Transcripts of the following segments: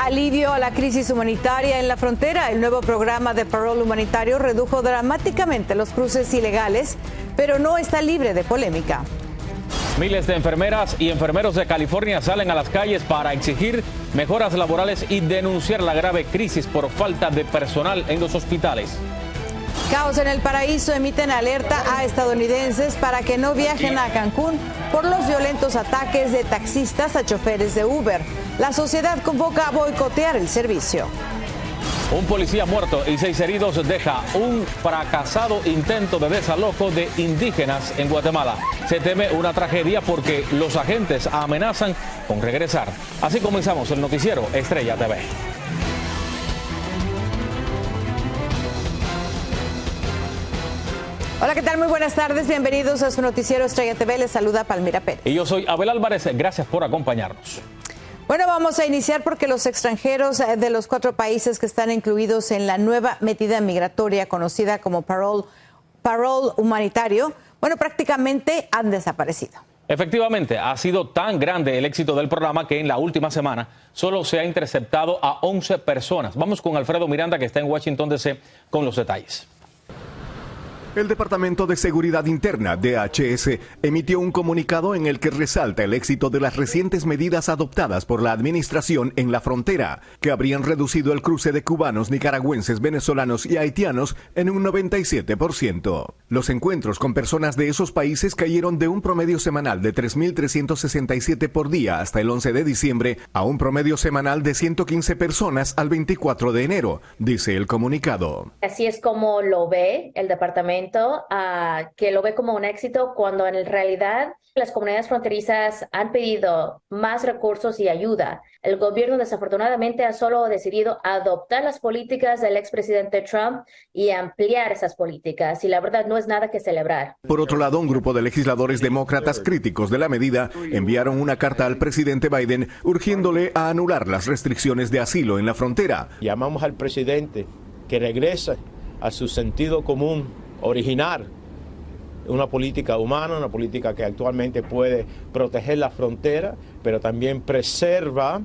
alivio a la crisis humanitaria en la frontera. El nuevo programa de parol humanitario redujo dramáticamente los cruces ilegales, pero no está libre de polémica. Miles de enfermeras y enfermeros de California salen a las calles para exigir mejoras laborales y denunciar la grave crisis por falta de personal en los hospitales. Caos en el Paraíso emiten alerta a estadounidenses para que no viajen a Cancún por los violentos ataques de taxistas a choferes de Uber. La sociedad convoca a boicotear el servicio. Un policía muerto y 6 heridos deja un fracasado intento de desalojo de indígenas en Guatemala. Se teme una tragedia porque los agentes amenazan con regresar. Así comenzamos el noticiero Estrella TV. Hola, ¿qué tal? Muy buenas tardes. Bienvenidos a su noticiero Estrella TV. Les saluda Palmira Pérez. Y yo soy Abel Álvarez. Gracias por acompañarnos. Bueno, vamos a iniciar porque los extranjeros de los 4 países que están incluidos en la nueva medida migratoria conocida como parol humanitario, bueno, prácticamente han desaparecido. Efectivamente, ha sido tan grande el éxito del programa que en la última semana solo se ha interceptado a 11 personas. Vamos con Alfredo Miranda, que está en Washington, D.C., con los detalles. El Departamento de Seguridad Interna, DHS, emitió un comunicado en el que resalta el éxito de las recientes medidas adoptadas por la administración en la frontera, que habrían reducido el cruce de cubanos, nicaragüenses, venezolanos y haitianos en un 97%. Los encuentros con personas de esos países cayeron de un promedio semanal de 3.367 por día hasta el 11 de diciembre a un promedio semanal de 115 personas al 24 de enero, dice el comunicado. Así es como lo ve el departamento, que lo ve como un éxito cuando en realidad las comunidades fronterizas han pedido más recursos y ayuda. El gobierno desafortunadamente ha solo decidido adoptar las políticas del expresidente Trump y ampliar esas políticas, y la verdad no es nada que celebrar. Por otro lado, un grupo de legisladores demócratas críticos de la medida enviaron una carta al presidente Biden urgiéndole a anular las restricciones de asilo en la frontera. Llamamos al presidente que regrese a su sentido común, originar una política humana, una política que actualmente puede proteger la frontera, pero también preserva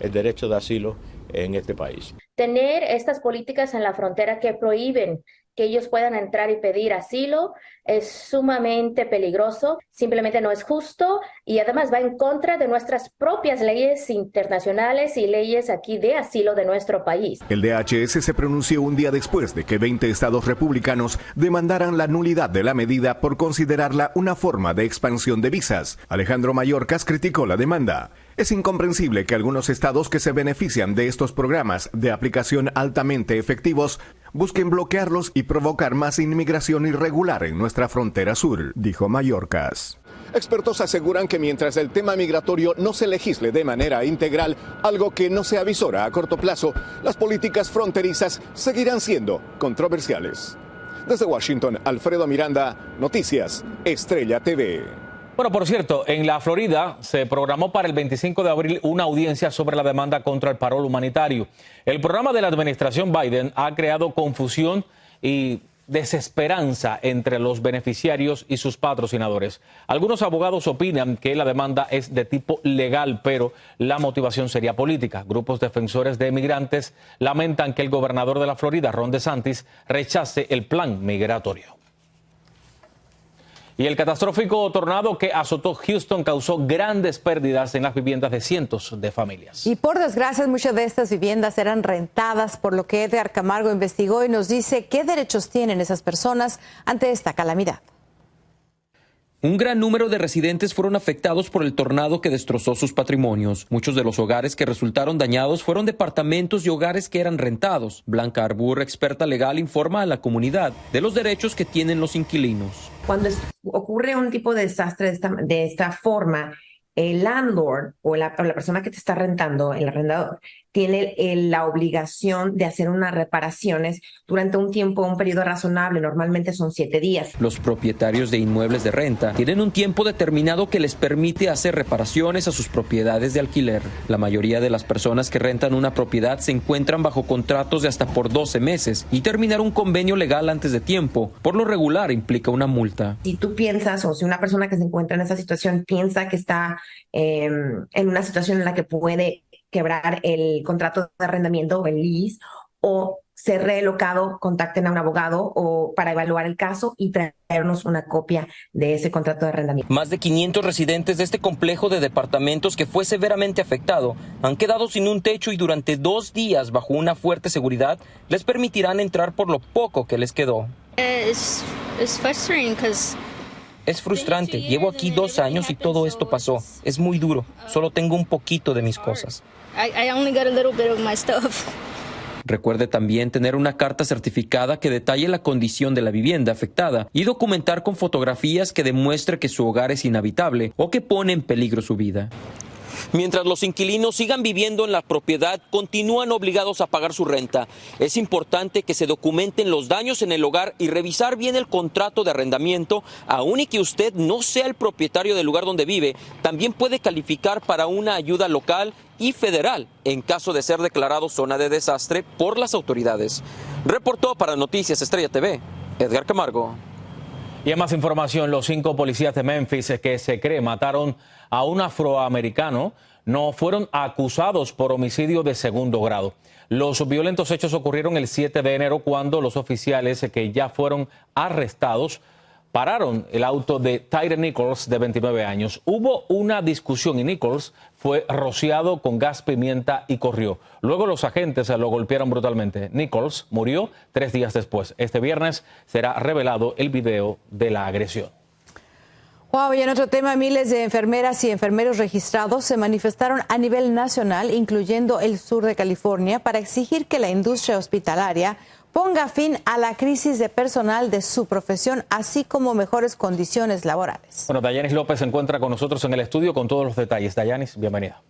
el derecho de asilo en este país. Tener estas políticas en la frontera que prohíben que ellos puedan entrar y pedir asilo es sumamente peligroso, simplemente no es justo y además va en contra de nuestras propias leyes internacionales y leyes aquí de asilo de nuestro país. El DHS se pronunció un día después de que 20 estados republicanos demandaran la nulidad de la medida por considerarla una forma de expansión de visas. Alejandro Mayorkas criticó la demanda. Es incomprensible que algunos estados que se benefician de estos programas de aplicación altamente efectivos busquen bloquearlos y provocar más inmigración irregular en nuestra frontera sur, dijo Mayorkas. Expertos aseguran que mientras el tema migratorio no se legisle de manera integral, algo que no se avisora a corto plazo, las políticas fronterizas seguirán siendo controversiales. Desde Washington, Alfredo Miranda, Noticias Estrella TV. Bueno, por cierto, en la Florida se programó para el 25 de abril una audiencia sobre la demanda contra el parol humanitario. El programa de la administración Biden ha creado confusión y desesperanza entre los beneficiarios y sus patrocinadores. Algunos abogados opinan que la demanda es de tipo legal, pero la motivación sería política. Grupos defensores de migrantes lamentan que el gobernador de la Florida, Ron DeSantis, rechace el plan migratorio. Y el catastrófico tornado que azotó Houston causó grandes pérdidas en las viviendas de cientos de familias. Y por desgracia, muchas de estas viviendas eran rentadas, por lo que Edgar Camargo investigó y nos dice qué derechos tienen esas personas ante esta calamidad. Un gran número de residentes fueron afectados por el tornado que destrozó sus patrimonios. Muchos de los hogares que resultaron dañados fueron departamentos y hogares que eran rentados. Blanca Arbur, experta legal, informa a la comunidad de los derechos que tienen los inquilinos. Cuando ocurre un tipo de desastre de esta forma, el landlord o la persona que te está rentando, el arrendador, tiene la obligación de hacer unas reparaciones durante un tiempo, un periodo razonable, normalmente son 7 días. Los propietarios de inmuebles de renta tienen un tiempo determinado que les permite hacer reparaciones a sus propiedades de alquiler. La mayoría de las personas que rentan una propiedad se encuentran bajo contratos de hasta por 12 meses y terminar un convenio legal antes de tiempo, por lo regular, implica una multa. Si tú piensas, o si una persona que se encuentra en esa situación piensa que está en una situación en la que puede quebrar el contrato de arrendamiento o el lease, o ser relocado, contacten a un abogado o para evaluar el caso y traernos una copia de ese contrato de arrendamiento. Más de 500 residentes de este complejo de departamentos que fue severamente afectado han quedado sin un techo y durante 2 días bajo una fuerte seguridad les permitirán entrar por lo poco que les quedó. Es frustrante, llevo aquí 2 años y todo esto pasó. Es muy duro, solo tengo un poquito de mis cosas. I only got a little bit of my stuff. Recuerde también tener una carta certificada que detalle la condición de la vivienda afectada y documentar con fotografías que demuestre que su hogar es inhabitable o que pone en peligro su vida. Mientras los inquilinos sigan viviendo en la propiedad, continúan obligados a pagar su renta. Es importante que se documenten los daños en el hogar y revisar bien el contrato de arrendamiento, aun y que usted no sea el propietario del lugar donde vive. También puede calificar para una ayuda local y federal en caso de ser declarado zona de desastre por las autoridades. Reportó para Noticias Estrella TV, Edgar Camargo. Y en más información, los 5 policías de Memphis que se cree mataron a un afroamericano no fueron acusados por homicidio de segundo grado. Los violentos hechos ocurrieron el 7 de enero cuando los oficiales que ya fueron arrestados pararon el auto de Tyre Nichols, de 29 años. Hubo una discusión y Nichols fue rociado con gas pimienta y corrió. Luego los agentes lo golpearon brutalmente. Nichols murió 3 días después. Este viernes será revelado el video de la agresión. Wow, y en otro tema, miles de enfermeras y enfermeros registrados se manifestaron a nivel nacional, incluyendo el sur de California, para exigir que la industria hospitalaria ponga fin a la crisis de personal de su profesión, así como mejores condiciones laborales. Bueno, Dayanis López se encuentra con nosotros en el estudio con todos los detalles. Dayanis, bienvenida.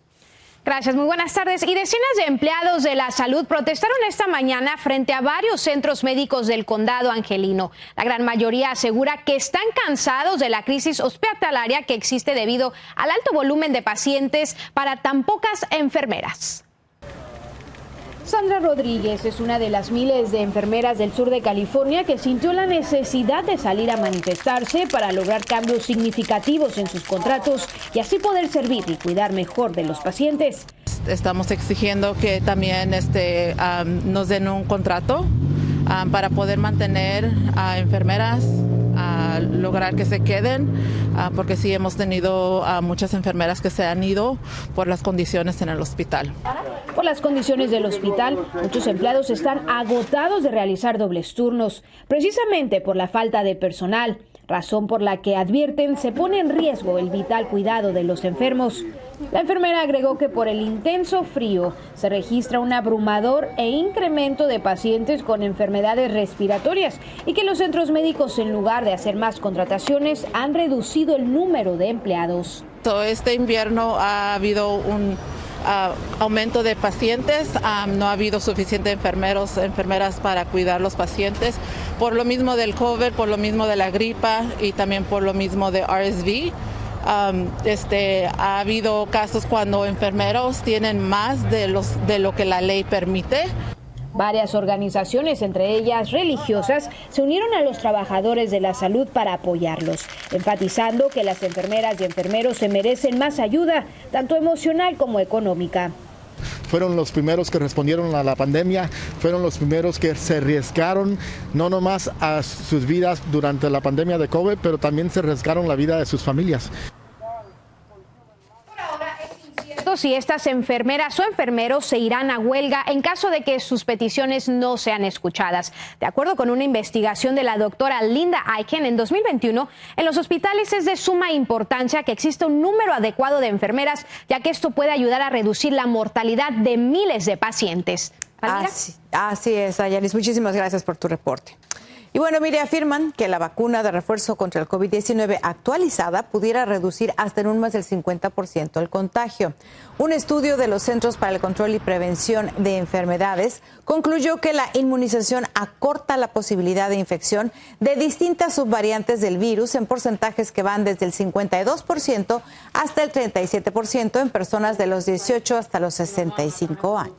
Gracias, muy buenas tardes. Y decenas de empleados de la salud protestaron esta mañana frente a varios centros médicos del condado angelino. La gran mayoría asegura que están cansados de la crisis hospitalaria que existe debido al alto volumen de pacientes para tan pocas enfermeras. Sandra Rodríguez es una de las miles de enfermeras del sur de California que sintió la necesidad de salir a manifestarse para lograr cambios significativos en sus contratos y así poder servir y cuidar mejor de los pacientes. Estamos exigiendo que también nos den un contrato para poder mantener a enfermeras, lograr que se queden, porque sí hemos tenido muchas enfermeras que se han ido por las condiciones en el hospital. Por las condiciones del hospital, muchos empleados están agotados de realizar dobles turnos, precisamente por la falta de personal, razón por la que advierten se pone en riesgo el vital cuidado de los enfermos. La enfermera agregó que por el intenso frío se registra un abrumador e incremento de pacientes con enfermedades respiratorias y que los centros médicos, en lugar de hacer más contrataciones, han reducido el número de empleados. Este invierno ha habido un aumento de pacientes, no ha habido suficiente enfermeras para cuidar los pacientes, por lo mismo del COVID, por lo mismo de la gripa y también por lo mismo de RSV. Ha habido casos cuando enfermeros tienen más de lo que la ley permite. Varias organizaciones, entre ellas religiosas, se unieron a los trabajadores de la salud para apoyarlos, enfatizando que las enfermeras y enfermeros se merecen más ayuda, tanto emocional como económica. Fueron los primeros que respondieron a la pandemia, fueron los primeros que se arriesgaron no nomás a sus vidas durante la pandemia de COVID, pero también se arriesgaron la vida de sus familias. Si estas enfermeras o enfermeros se irán a huelga en caso de que sus peticiones no sean escuchadas. De acuerdo con una investigación de la doctora Linda Eichen, en 2021, en los hospitales es de suma importancia que exista un número adecuado de enfermeras, ya que esto puede ayudar a reducir la mortalidad de miles de pacientes. Así es, Ayanis. Muchísimas gracias por tu reporte. Y bueno, mire, afirman que la vacuna de refuerzo contra el COVID-19 actualizada pudiera reducir hasta en un más del 50% el contagio. Un estudio de los Centros para el Control y Prevención de Enfermedades concluyó que la inmunización acorta la posibilidad de infección de distintas subvariantes del virus en porcentajes que van desde el 52% hasta el 37% en personas de los 18 hasta los 65 años.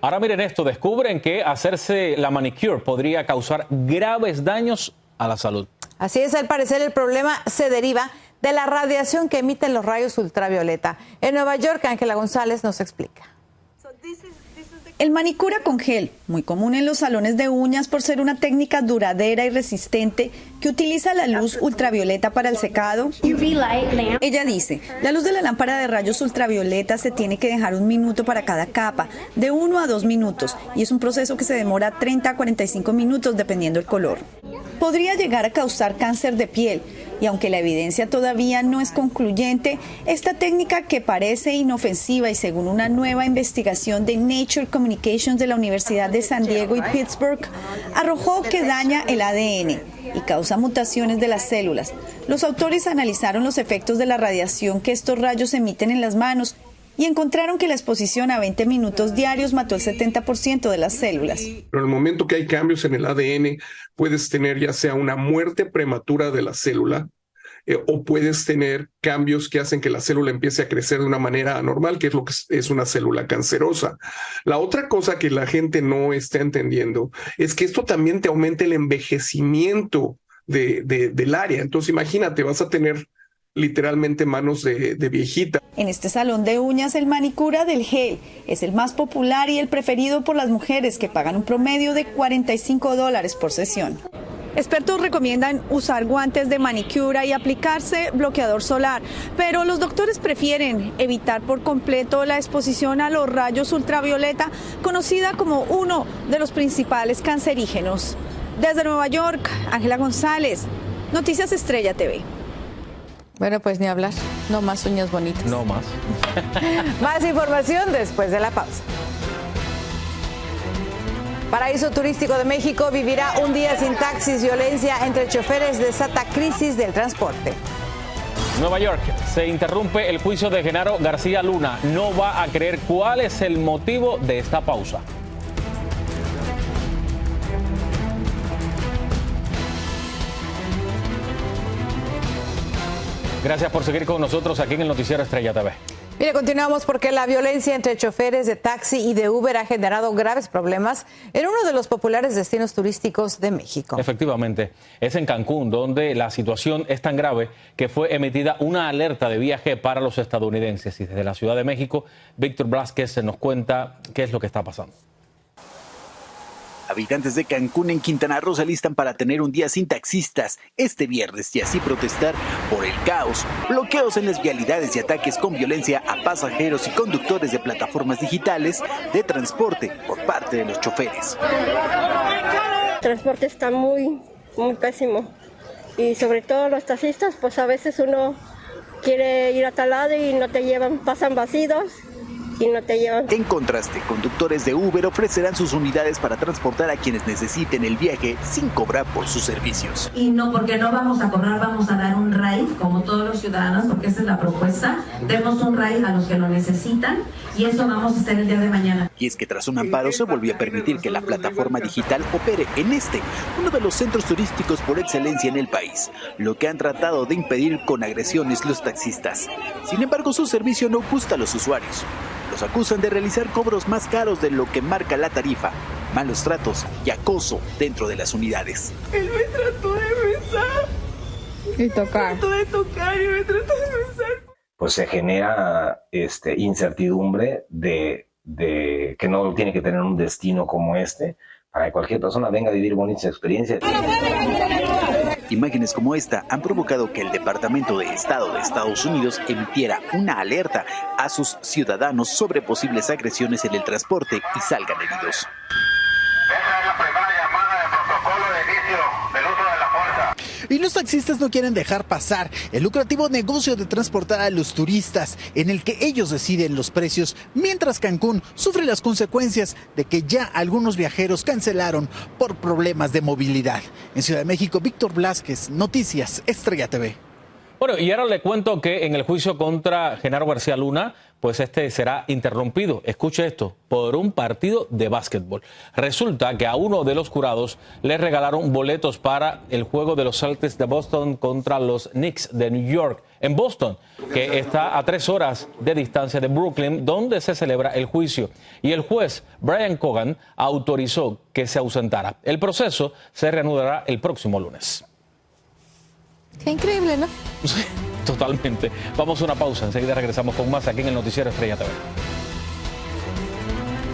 Ahora miren esto, descubren que hacerse la manicure podría causar graves daños a la salud. Así es, al parecer el problema se deriva de la radiación que emiten los rayos ultravioleta. En Nueva York, Ángela González nos explica. El manicura con gel, muy común en los salones de uñas por ser una técnica duradera y resistente que utiliza la luz ultravioleta para el secado. Ella dice, la luz de la lámpara de rayos ultravioleta se tiene que dejar 1 minuto para cada capa, de 1 a 2 minutos, y es un proceso que se demora 30 a 45 minutos dependiendo del color. Podría llegar a causar cáncer de piel, y aunque la evidencia todavía no es concluyente, esta técnica que parece inofensiva y según una nueva investigación de Nature Communications de la Universidad de San Diego y Pittsburgh, arrojó que daña el ADN y causa mutaciones de las células. Los autores analizaron los efectos de la radiación que estos rayos emiten en las manos y encontraron que la exposición a 20 minutos diarios mató el 70% de las células. Pero en el momento que hay cambios en el ADN, puedes tener ya sea una muerte prematura de la célula o puedes tener cambios que hacen que la célula empiece a crecer de una manera anormal, que es lo que es una célula cancerosa. La otra cosa que la gente no está entendiendo es que esto también te aumenta el envejecimiento del área. Entonces imagínate, vas a tener literalmente manos de viejita. En este salón de uñas, el manicura del gel es el más popular y el preferido por las mujeres, que pagan un promedio de $45 por sesión. Expertos recomiendan usar guantes de manicura y aplicarse bloqueador solar, pero los doctores prefieren evitar por completo la exposición a los rayos ultravioleta, conocida como uno de los principales cancerígenos. Desde Nueva York, Ángela González, Noticias Estrella TV. Bueno, pues ni hablar, no más uñas bonitas. No más. Más información después de la pausa. Paraíso Turístico de México vivirá un día sin taxis. Violencia entre choferes desata crisis del transporte. Nueva York, se interrumpe el juicio de Genaro García Luna. No va a creer cuál es el motivo de esta pausa. Gracias por seguir con nosotros aquí en el Noticiero Estrella TV. Mire, continuamos porque la violencia entre choferes de taxi y de Uber ha generado graves problemas en uno de los populares destinos turísticos de México. Efectivamente, es en Cancún, donde la situación es tan grave que fue emitida una alerta de viaje para los estadounidenses. Y desde la Ciudad de México, Víctor Blázquez nos cuenta qué es lo que está pasando. Habitantes de Cancún en Quintana Roo se alistan para tener un día sin taxistas este viernes y así protestar por el caos, bloqueos en las vialidades y ataques con violencia a pasajeros y conductores de plataformas digitales de transporte por parte de los choferes. El transporte está muy pésimo y sobre todo los taxistas, pues a veces uno quiere ir a tal lado y no te llevan, pasan vacíos. Y no te llevan. En contraste, conductores de Uber ofrecerán sus unidades para transportar a quienes necesiten el viaje sin cobrar por sus servicios. Y no, porque no vamos a cobrar, vamos a dar un ride, como todos los ciudadanos, porque esa es la propuesta. Demos un ride a los que lo necesitan y eso vamos a hacer el día de mañana. Y es que tras un amparo se volvió a permitir que la plataforma digital opere en uno de los centros turísticos por excelencia en el país, lo que han tratado de impedir con agresiones los taxistas. Sin embargo, su servicio no gusta a los usuarios. Los acusan de realizar cobros más caros de lo que marca la tarifa, malos tratos y acoso dentro de las unidades. Él me trató de besar. Y tocar. Me trató de tocar y me trató de besar. Pues se genera incertidumbre de que no tiene que tener un destino como este para que cualquier persona venga a vivir bonitas experiencias. Imágenes como esta han provocado que el Departamento de Estado de Estados Unidos emitiera una alerta a sus ciudadanos sobre posibles agresiones en el transporte y salgan heridos. Y los taxistas no quieren dejar pasar el lucrativo negocio de transportar a los turistas, en el que ellos deciden los precios, mientras Cancún sufre las consecuencias de que ya algunos viajeros cancelaron por problemas de movilidad. En Ciudad de México, Víctor Blázquez, Noticias Estrella TV. Bueno, y ahora le cuento que en el juicio contra Genaro García Luna, pues este será interrumpido, escuche esto, por un partido de básquetbol. Resulta que a uno de los jurados le regalaron boletos para el juego de los Celtics de Boston contra los Knicks de New York, en Boston, que está a 3 horas de distancia de Brooklyn, donde se celebra el juicio. Y el juez Brian Cogan autorizó que se ausentara. El proceso se reanudará el próximo lunes. Qué increíble, ¿no? Totalmente. Vamos a una pausa, enseguida regresamos con más aquí en el Noticiero Estrella TV.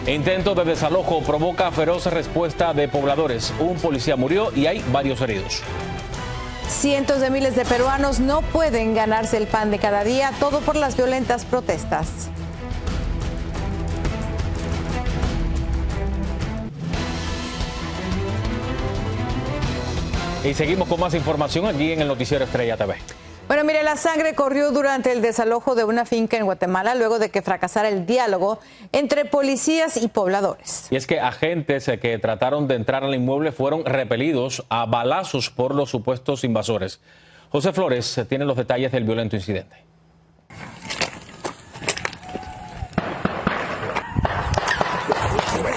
Intento de desalojo provoca feroz respuesta de pobladores. Un policía murió y hay varios heridos. Cientos de miles de peruanos no pueden ganarse el pan de cada día, todo por las violentas protestas. Y seguimos con más información aquí en el Noticiero Estrella TV. Bueno, mire, la sangre corrió durante el desalojo de una finca en Guatemala luego de que fracasara el diálogo entre policías y pobladores. Y es que agentes que trataron de entrar al inmueble fueron repelidos a balazos por los supuestos invasores. José Flores tiene los detalles del violento incidente.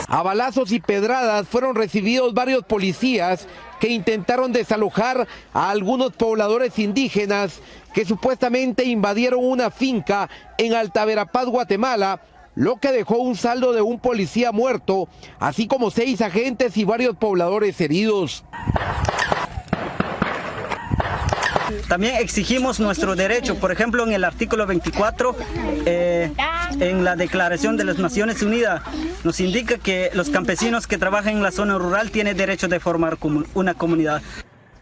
A balazos y pedradas fueron recibidos varios policías que intentaron desalojar a algunos pobladores indígenas que supuestamente invadieron una finca en Alta Verapaz, Guatemala, lo que dejó un saldo de un policía muerto, así como 6 agentes y varios pobladores heridos. También exigimos nuestro derecho, por ejemplo, en el artículo 24, en la Declaración de las Naciones Unidas, nos indica que los campesinos que trabajan en la zona rural tienen derecho de formar una comunidad.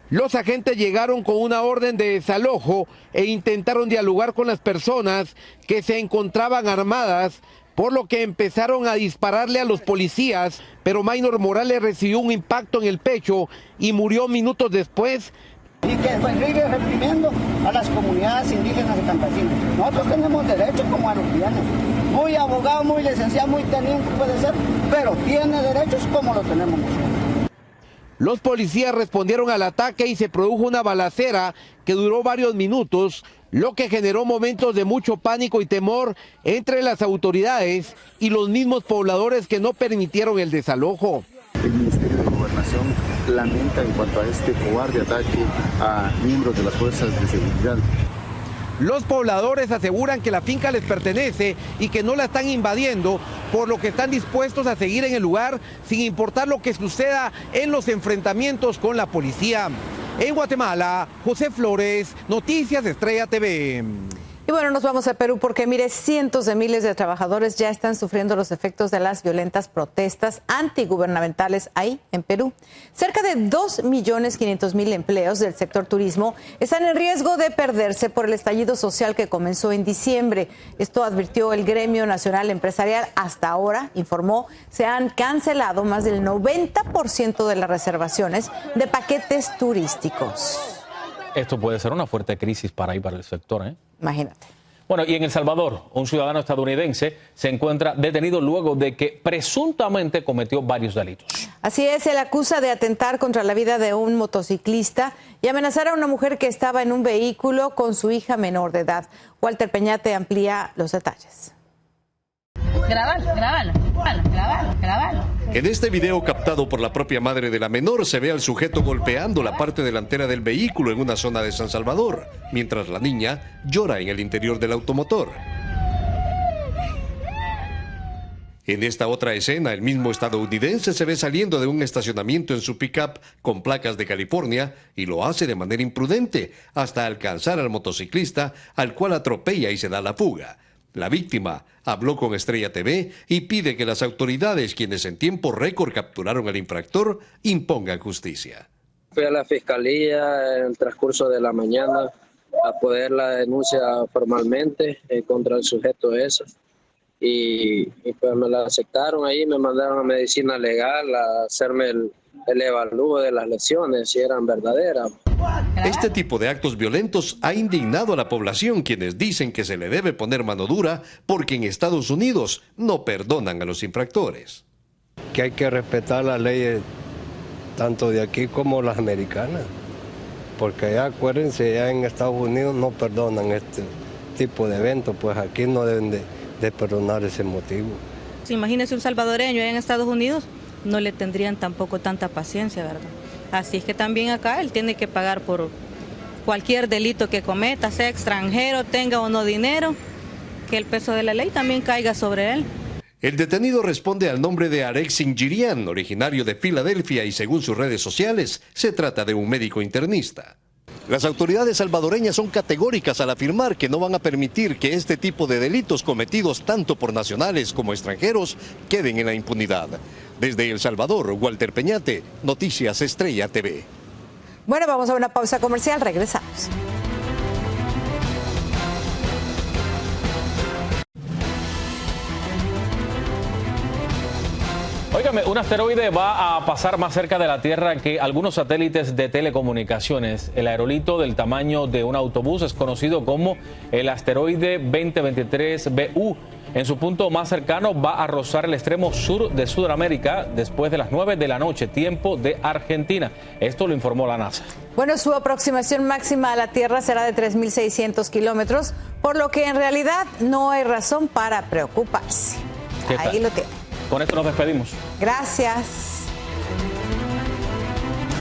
Los agentes llegaron con una orden de desalojo e intentaron dialogar con las personas que se encontraban armadas, por lo que empezaron a dispararle a los policías, pero Maynor Morales recibió un impacto en el pecho y murió minutos después. Y que sigue reprimiendo a las comunidades indígenas y campesinas. Nosotros tenemos derecho como arupianos. Muy abogado, muy licenciado, muy teniente puede ser, pero tiene derechos como lo tenemos nosotros. Los policías respondieron al ataque y se produjo una balacera que duró varios minutos, lo que generó momentos de mucho pánico y temor entre las autoridades y los mismos pobladores que no permitieron el desalojo. El Ministerio de Gobernación lamenta en cuanto a este cobarde ataque a miembros de las fuerzas de seguridad. Los pobladores aseguran que la finca les pertenece y que no la están invadiendo, por lo que están dispuestos a seguir en el lugar sin importar lo que suceda en los enfrentamientos con la policía. En Guatemala, José Flores, Noticias Estrella TV. Y bueno, nos vamos a Perú porque, mire, cientos de miles de trabajadores ya están sufriendo los efectos de las violentas protestas antigubernamentales ahí en Perú. Cerca de 2.500.000 empleos del sector turismo están en riesgo de perderse por el estallido social que comenzó en diciembre. Esto advirtió el Gremio Nacional Empresarial. Hasta ahora, informó, se han cancelado más del 90% de las reservaciones de paquetes turísticos. Esto puede ser una fuerte crisis para el sector, ¿eh? Imagínate. Bueno, y en El Salvador, un ciudadano estadounidense se encuentra detenido luego de que presuntamente cometió varios delitos. Así es, se le acusa de atentar contra la vida de un motociclista y amenazar a una mujer que estaba en un vehículo con su hija menor de edad. Walter Peñate amplía los detalles. Grábalo. En este video captado por la propia madre de la menor se ve al sujeto golpeando la parte delantera del vehículo en una zona de San Salvador, mientras la niña llora en el interior del automotor. En esta otra escena, el mismo estadounidense se ve saliendo de un estacionamiento en su pick-up con placas de California y lo hace de manera imprudente hasta alcanzar al motociclista, al cual atropella y se da la fuga. La víctima habló con Estrella TV y pide que las autoridades, quienes en tiempo récord capturaron al infractor, impongan justicia. Fui a la fiscalía en el transcurso de la mañana a poner la denuncia formalmente contra el sujeto ese. Y pues me la aceptaron ahí, me mandaron a medicina legal a hacerme el evalúo de las lesiones, si eran verdaderas. Este tipo de actos violentos ha indignado a la población, quienes dicen que se le debe poner mano dura porque en Estados Unidos no perdonan a los infractores. Que hay que respetar las leyes tanto de aquí como las americanas, porque ya acuérdense, ya en Estados Unidos no perdonan este tipo de eventos, pues aquí no deben de perdonar ese motivo. Imagínese un salvadoreño en Estados Unidos, no le tendrían tampoco tanta paciencia, ¿verdad? Así es que también acá él tiene que pagar por cualquier delito que cometa, sea extranjero, tenga o no dinero, que el peso de la ley también caiga sobre él. El detenido responde al nombre de Arek Sinjirian, originario de Filadelfia, y según sus redes sociales, se trata de un médico internista. Las autoridades salvadoreñas son categóricas al afirmar que no van a permitir que este tipo de delitos cometidos tanto por nacionales como extranjeros queden en la impunidad. Desde El Salvador, Walter Peñate, Noticias Estrella TV. Bueno, vamos a una pausa comercial, regresamos. Óigame, un asteroide va a pasar más cerca de la Tierra que algunos satélites de telecomunicaciones. El aerolito del tamaño de un autobús es conocido como el asteroide 2023BU. En su punto más cercano va a rozar el extremo sur de Sudamérica después de las 9 de la noche, tiempo de Argentina. Esto lo informó la NASA. Bueno, su aproximación máxima a la Tierra será de 3.600 kilómetros, por lo que en realidad no hay razón para preocuparse. Ahí lo tiene. Con esto nos despedimos. Gracias.